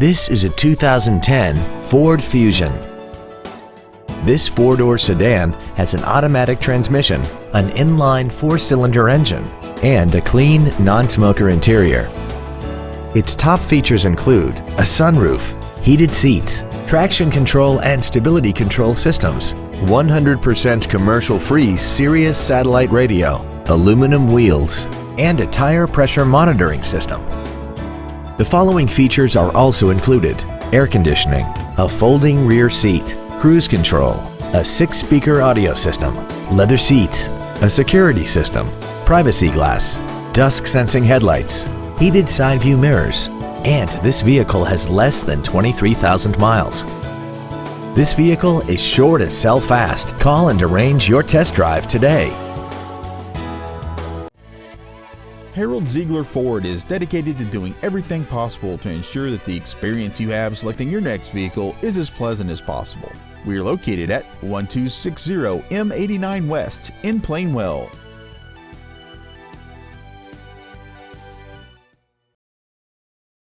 This is a 2010 Ford Fusion. This four-door sedan has an automatic transmission, an inline four-cylinder engine, and a clean, non-smoker interior. Its top features include a sunroof, heated seats, traction control and stability control systems, 100% commercial-free Sirius satellite radio, aluminum wheels, and a tire pressure monitoring system. The following features are also included: air conditioning, a folding rear seat, cruise control, a 6-speaker audio system, leather seats, a security system, privacy glass, dusk sensing headlights, heated side view mirrors, and this vehicle has less than 23,000 miles. This vehicle is sure to sell fast. Call and arrange your test drive today. Harold Ziegler Ford is dedicated to doing everything possible to ensure that the experience you have selecting your next vehicle is as pleasant as possible. We are located at 1260 M89 West in Plainwell.